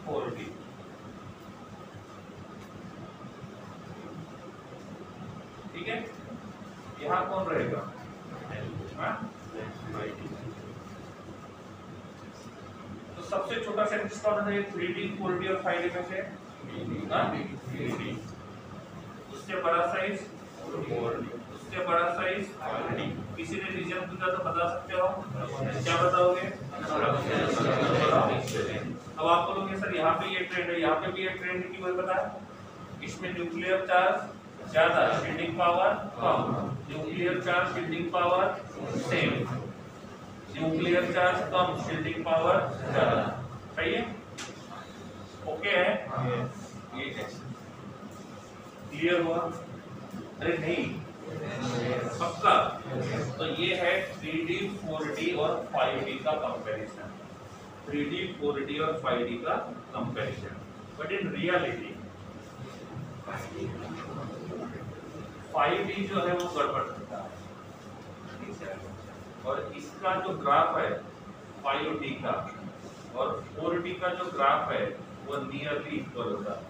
4d। ठीक है, यहाँ कौन रहेगा? तो सबसे छोटा सेंटेंस कौन है? 3d 4d और 5d में से 3d। उससे बड़ा साइज 4d, उससे बड़ा साइज 5d। किसी ने रीजन पूछा तो बता सकते हो, क्या बताओगे? अब आप बोलोगे सर यहाँ पे ये ट्रेंड है, यहाँ पे भी ये ट्रेंड की वजह पता है? इसमें न्यूक्लियर चार्ज ज्यादा, शील्डिंग पावर कम। Nuclear charge shielding power same, nuclear charge कम, शील्डिंग पावर ज्यादा। सही है? ओके है? ये क्लियर हुआ? अरे नहीं, पक्का? तो ये है 3D 4D और 5D का कंपैरिजन। 3D 4D और 5D का comparison. But in reality 5D जो है वो गड़बड़ करता है, और इसका जो ग्राफ है 5D का और 4D का जो ग्राफ है वो नियरली इक्वल होता है।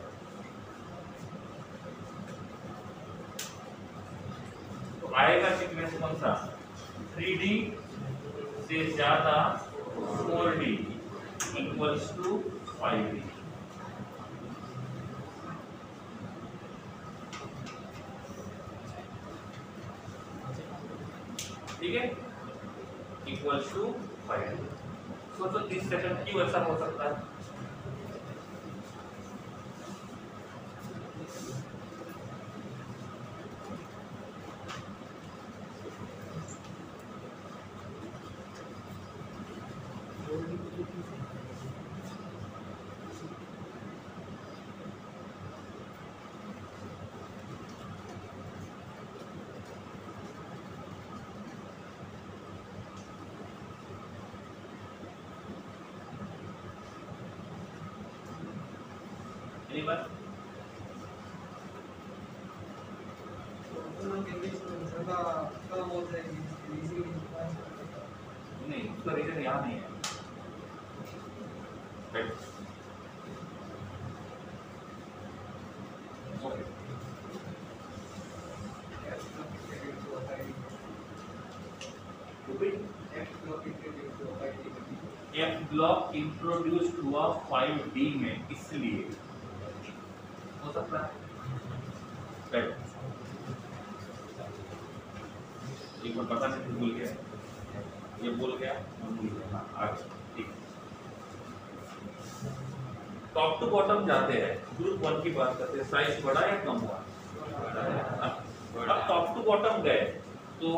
तो आएगा सीक्वेंस कौन सा? 3D से ज्यादा 4D इक्वल्स टू 5D। ठीक है, इक्वल्स टू 5D। सोचो 30 सेकंड क्यों ऐसा हो सकता है? Any बात? नहीं, उसका रीजन यहाँ नहीं है। F ब्लॉक इंट्रोड्यूस हुआ 5D में, इसलिए हो सकता है। एक बार पता नहीं भूल गया, ये बोल गया, भूल गया। आगे ठीक, टॉप टू बॉटम जाते हैं। ग्रुप 1 की बात करते हैं, साइज बड़ा या कम हुआ? अब टॉप टू बॉटम गए तो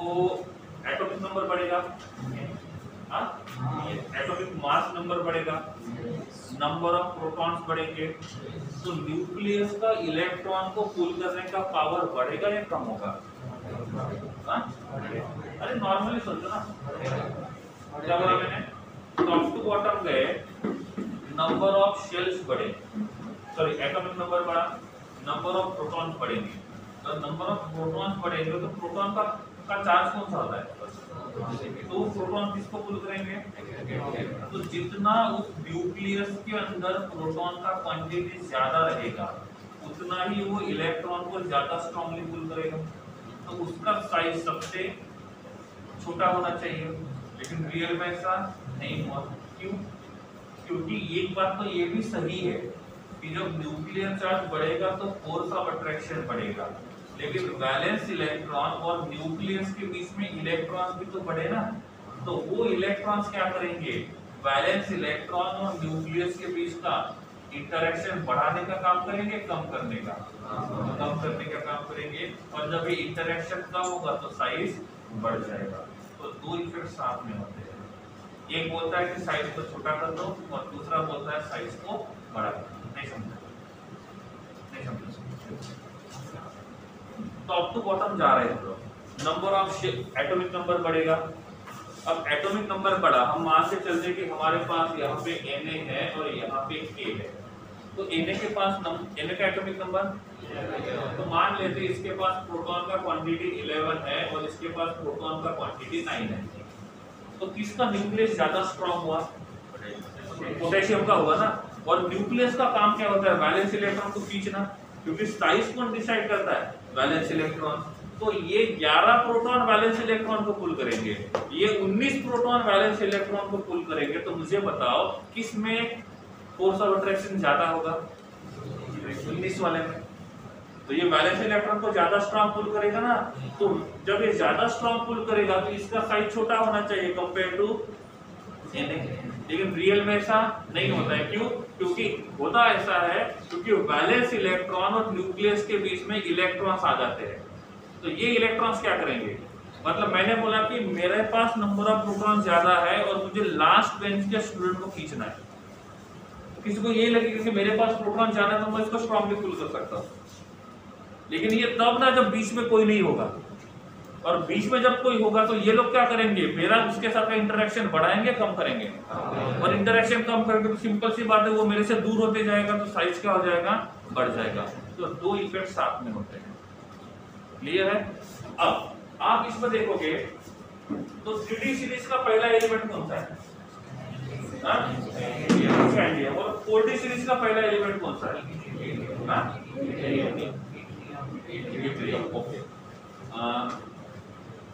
एटॉमिक नंबर बढ़ेगा, एटॉमिक मास नंबर बढ़ेगा, नंबर ऑफ प्रोटॉन्स बढ़ेंगे। तो न्यूक्लियस का इलेक्ट्रॉन को पुल करने का पावर बढ़ेगा या कम होगा? अरे नॉर्मली सोचो ना, क्या बोला मैंने? टॉप टू बॉटम गए, नंबर ऑफ शेल्स बढ़े, सॉरी एटॉमिक नंबर बढ़ा, नंबर ऑफ प्रोटॉन्स बढ़ेंगे। तो नंबर ऑफ प्रोटॉन्स बढ़ेंगे तो प्रोटॉन का चार्ज कौन सा होता है? तो प्रोटॉन किसको पुल करेंगे? तो जितना उस न्यूक्लियस के अंदर प्रोटॉन का क्वांटिटी ज्यादा रहेगा उतना ही वो इलेक्ट्रॉन को ज्यादा स्ट्रांगली पुल करेगा। तो उसका साइज सबसे छोटा होना चाहिए, लेकिन रियल में ऐसा नहीं हुआ। क्यों? क्योंकि एक बात तो ये भी सही है कि जब न्यूक्लियर चार्ज बढ़ेगा तो फोर्स ऑफ अट्रैक्शन बढ़ेगा, लेकिन वैलेंस इलेक्ट्रॉन और न्यूक्लियस के बीच में इलेक्ट्रॉन भी तो बढ़े ना। तो वो इलेक्ट्रॉन्स क्या करेंगे? वैलेंस इलेक्ट्रॉन और न्यूक्लियस के बीच का इंटरेक्शन बढ़ाने का काम करेंगे, कम करने का? कम करने का काम करेंगे। और जब ये इंटरेक्शन कम होगा तो साइज बढ़ जाएगा। तो दो इफेक्ट साथ में होते हैं। एक बोलता है कि साइज को छोटा कर दो और दूसरा बोलता है साइज को बड़ा कर दो। नहीं समझा? नहीं समझा? टॉप टू बॉटम जा रहे हैं लोग। नंबर ऑफ एटॉमिक नंबर बढ़ेगा। अब एटॉमिक नंबर बढ़ा, हम मान के चलते कि हमारे पास यहाँ पे Na है और यहाँ पे K है। तो Na के पास Na का एटॉमिक नंबर, तो मान लेते हैं इसके पास प्रोटॉन का क्वांटिटी 11 है और इसके पास प्रोटॉन का क्वांटिटी 9 है, तो किसका न्यूक्लियस ज्यादा स्ट्रांग हुआ? पोटेशियम का हुआ ना। और न्यूक्लियस का काम क्या होता है? वैलेंस इलेक्ट्रॉन को खींचना, क्योंकि साइज कौन डिसाइड करता है? Valence electron. तो ये 11 प्रोटॉन वैलेंस इलेक्ट्रॉन को पुल करेंगे, ये 19 प्रोटॉन वैलेंस इलेक्ट्रॉन को पुल करेंगे। तो मुझे बताओ किस में फोर्स ऑफ अट्रैक्शन ज्यादा होगा? 19 वाले में। तो ये वैलेंस इलेक्ट्रॉन को ज्यादा स्ट्रांग पुल करेगा ना, तो जब ये ज्यादा स्ट्रांग पुल करेगा तो इसका साइज छोटा होना चाहिए कंपेयर टू Na। लेकिन रियल में ऐसा नहीं होता है। क्यों? क्योंकि होता ऐसा है क्योंकि वैलेंस इलेक्ट्रॉन और न्यूक्लियस के बीच में इलेक्ट्रॉन्स आ जाते हैं। तो ये इलेक्ट्रॉन्स क्या करेंगे? मतलब मैंने बोला कि मेरे पास नंबर ऑफ प्रोटॉन ज्यादा है और मुझे लास्ट बेंच के स्टूडेंट को खींचना है। किसी को ये लगेगा कि मेरे पास प्रोटॉन ज्यादा है तो मैं इसको स्ट्रांगली पुल कर सकता हूँ, लेकिन ये तब ना जब बीच में कोई नहीं होगा। और बीच में जब कोई होगा तो ये लोग क्या करेंगे? मेरा उसके साथ का इंटरेक्शन बढ़ाएंगे, कम करेंगे? और इंटरेक्शन कम करके तो सिंपल सी बात है, वो मेरे से दूर होते जाएगा तो साइज क्या हो जाएगा? बढ़ जाएगा। तो दो इफेक्ट साथ में होते हैं। क्लियर है? अब आप इसमें देखोगे तो 3D सीरीज का पहला एलिमेंट कौन सा है? स्कैंडियम। और 4D सीरीज का पहला एलिमेंट कौन सा है? ओके,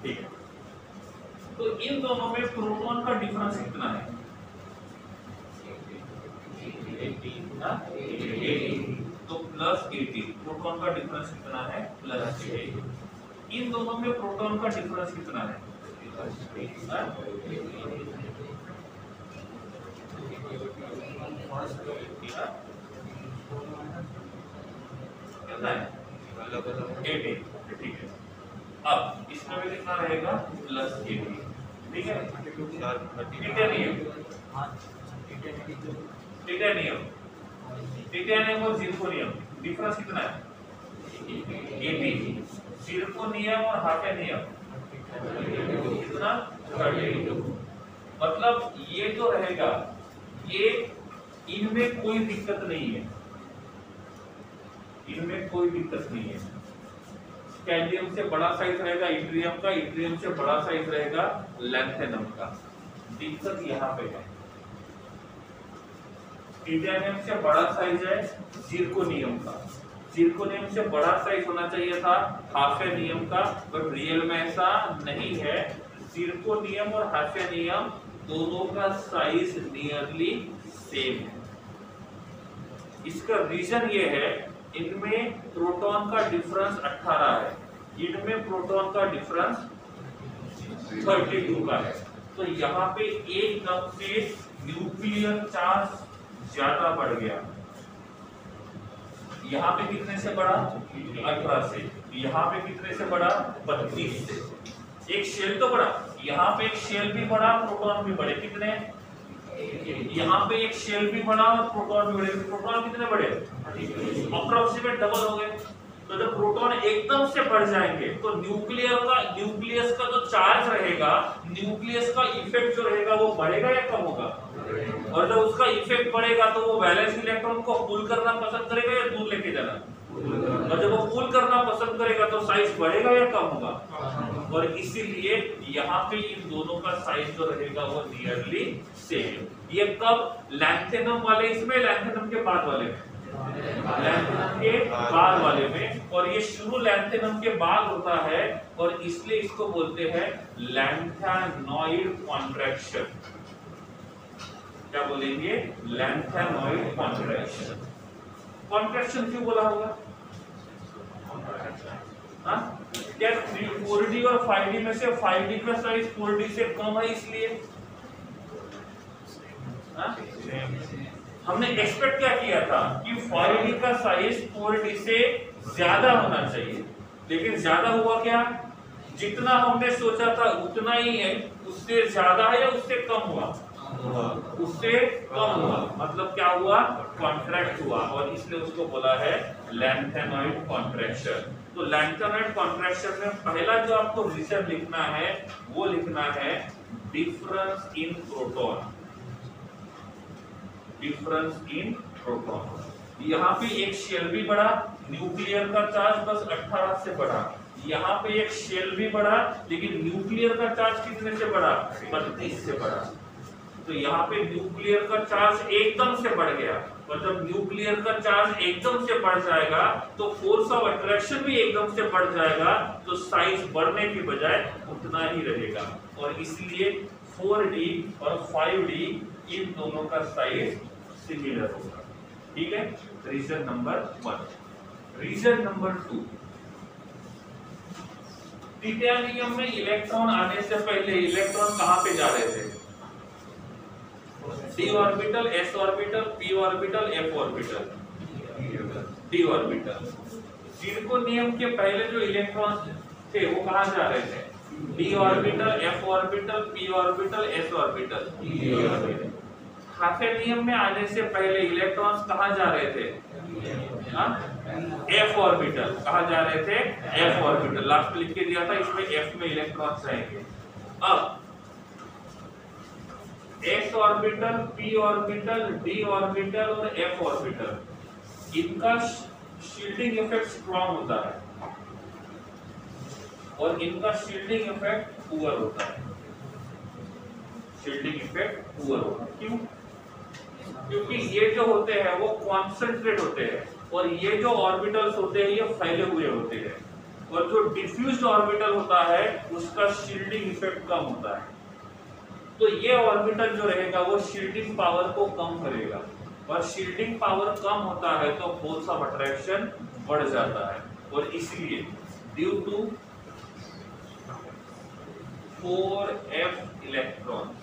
ठीक है। तो इन दोनों में प्रोटॉन का डिफरेंस कितना है? 18। तो प्लस 18। प्रोटॉन का डिफरेंस कितना है? प्लस 18। इन दोनों में प्रोटॉन का डिफरेंस कितना है? कितना है? 18। ठीक है। अब इसमें भी कितना रहेगा? प्लस 18। ठीक है। टिटेनियम और जिरकोनियम डिफरेंस कितना है? 18। जिरकोनियम और हाफेनियम कितना? 32। मतलब ये जो रहेगा, ये इनमें कोई दिक्कत नहीं है, इनमें कोई दिक्कत नहीं है। स्कैंडियम से बड़ा साइज रहेगा इट्रियम का, इट्रियम से बड़ा साइज रहेगा लैंथेनम का। दिक्कत यहाँ पे है, टिटेनियम से बड़ा साइज है जिरकोनियम का, जिरकोनियम से बड़ा साइज होना चाहिए था हाफेनियम का, बट रियल में ऐसा नहीं है। जिरकोनियम और हाफेनियम दोनों का साइज नियरली सेम है। इसका रीजन ये है, इनमें प्रोटॉन का डिफरेंस 18 है, इनमें प्रोटॉन का डिफरेंस 32 का है। तो यहाँ पे एकदम से न्यूक्लियर चार्ज ज्यादा बढ़ गया। यहाँ पे कितने से बढ़ा? 18 से। यहाँ पे कितने से बढ़ा? 32 से। एक शेल तो बढ़ा, यहाँ पे एक शेल भी बढ़ा, प्रोटॉन भी बढ़े। कितने? यहाँ पे एक शेल भी बढ़ा और प्रोटॉन भी बढ़े। प्रोटॉन कितने बढ़े? अप्रोक्सीमेट डबल हो गए। तो जब प्रोटॉन एकदम से बढ़ जाएंगे तो न्यूक्लियस का जो चार्ज रहेगा, न्यूक्लियस का इफेक्ट जो रहेगा वो बढ़ेगा या कम होगा? और जब उसका इफेक्ट बढ़ेगा तो वो वैलेंस इलेक्ट्रॉन को पुल करना पसंद करेगा या दूर लेके जाना? और जब वो पुल करना पसंद करेगा तो साइज बढ़ेगा या कम होगा? और इसीलिए यहाँ पे इन दोनों का साइज जो रहेगा वो नियरली सेम। ये कब? लैंथेनम वाले इसमें, लैंथेनम के बाद वाले में, लैंथेनम के बाद वाले में। और ये शुरू लैंथेनम के बाद होता है और इसलिए इसको बोलते हैं लैंथेनॉइड कॉन्ट्रैक्शन। क्या बोलेंगे? Lanthanoid contraction. कॉन्ट्रैक्शन क्यों बोला होगा? क्या 4D और 5D में से 5D का साइज 4D से कम है इसलिए? हमने एक्सपेक्ट क्या किया था कि 5D का साइज 4D से ज्यादा होना चाहिए, लेकिन ज्यादा हुआ क्या? जितना हमने सोचा था उतना ही है। उससे ज्यादा है या उससे कम हुआ? उससे कम हुआ। मतलब क्या हुआ? कॉन्ट्रैक्ट हुआ, और इसलिए उसको बोला है लैंथेनॉइड कॉन्ट्रैक्शन। तो लैंथेनॉइड कॉन्ट्रैक्शन में पहला जो आपको रीजन लिखना है वो लिखना है difference in proton. Difference in proton. यहाँ पे एक शेल भी बढ़ा, न्यूक्लियर का चार्ज बस 18 से बढ़ा। यहाँ पे एक शेल भी बढ़ा, लेकिन न्यूक्लियर का चार्ज कितने से बढ़ा? 32 से बढ़ा। तो यहाँ पे न्यूक्लियर का चार्ज एकदम से बढ़ गया, और जब न्यूक्लियर का चार्ज एकदम से बढ़ जाएगा तो फोर्स ऑफ अट्रैक्शन भी एकदम से बढ़ जाएगा, तो साइज बढ़ने के बजाय उतना ही रहेगा। और इसलिए 4d और 5d इन दोनों का साइज सिमिलर होगा। ठीक है, reason number 1। Reason number 2, titanium में इलेक्ट्रॉन आने से पहले इलेक्ट्रॉन कहां पे जा रहे थे? d orbital, s orbital, p orbital, f orbital, d orbital. Zirconium के पहले जो इलेक्ट्रॉन थे वो कहां जा रहे थे? d orbital, f orbital, p orbital, s orbital. Hafnium में आने से पहले इलेक्ट्रॉन्स कहां जा रहे थे? f orbital. कहां जा रहे थे? f orbital. लास्ट लिख के दिया था, इसमें f में इलेक्ट्रॉन्स आएंगे। अब s orbital, p orbital, d orbital और f ऑर्बिटल, इनका शील्डिंग इफेक्ट स्ट्रॉन्ग होता है और इनका शील्डिंग इफेक्ट पुअर होता है। शील्डिंग इफेक्ट पुअर होता है। क्यों? क्योंकि ये जो होते हैं वो कॉन्सेंट्रेट होते हैं, और ये जो ऑर्बिटल्स होते हैं ये फैले हुए होते हैं, और जो डिफ्यूज्ड ऑर्बिटल होता है उसका शील्डिंग इफेक्ट कम होता है। तो ये ऑर्बिटल जो रहेगा वो शील्डिंग पावर को कम करेगा, और शील्डिंग पावर कम होता है तो फोर्स ऑफ अट्रैक्शन बढ़ जाता है। और इसलिए ड्यू टू 4f इलेक्ट्रॉन,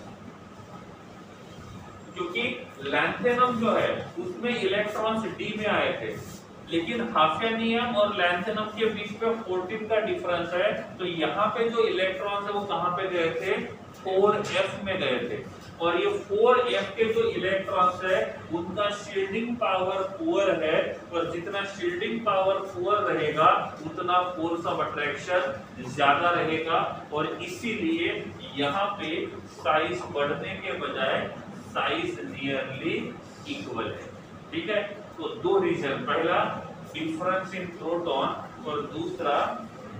क्योंकि लैंथेनम जो है उसमें इलेक्ट्रॉन्स d में आए थे, लेकिन हाफेनियम और लैंथेनम के बीच में 14 का डिफरेंस है, तो यहाँ पे जो इलेक्ट्रॉन्स है वो कहाँ पे गए थे? 4f में गए थे। और ये 4f के जो इलेक्ट्रॉन्स है उनका शील्डिंग पावर पुअर है, और जितना शील्डिंग पावर पुअर रहेगा उतना फोर्स ऑफ अट्रैक्शन ज्यादा रहेगा, और इसीलिए यहाँ पे साइज बढ़ने के बजाय साइज नियरली इक्वल है। ठीक है, तो दो रीजन, पहला डिफरेंस इन प्रोटॉन और दूसरा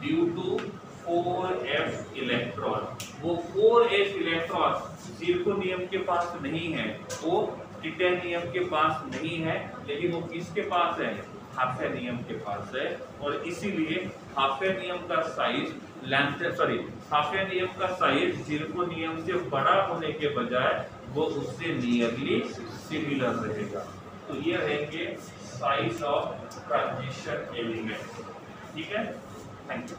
ड्यू टू 4f इलेक्ट्रॉन। वो 4f इलेक्ट्रॉन जिरकोनियम के पास नहीं है, वो टिटेनियम के पास नहीं है, लेकिन वो किसके पास है? हाफेनियम के पास है। और इसीलिए हाफेनियम का साइज हाफेनियम का साइज जिरकोनियम से बड़ा होने के बजाय वो उससे नियरली सिमिलर रहेगा। तो ये रहेंगे साइज ऑफ ट्रांजिशन एलिमेंट। ठीक है, थैंक यू।